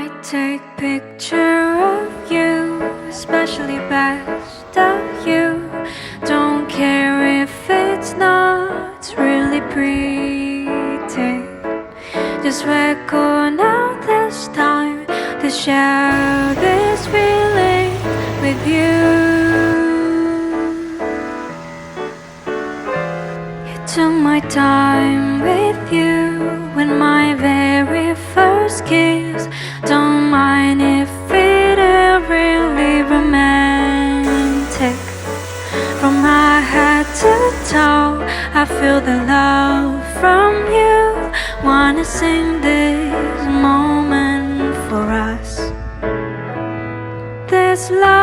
might take picture of you, especially best of you. Don't care if it's not really pretty. Just record now this time to share this feeling with you. You took my time with you when my very first kiss. Don't mind if it ain't really romantic. From my head to toe, I feel the love from you. Wanna sing this moment for us. This love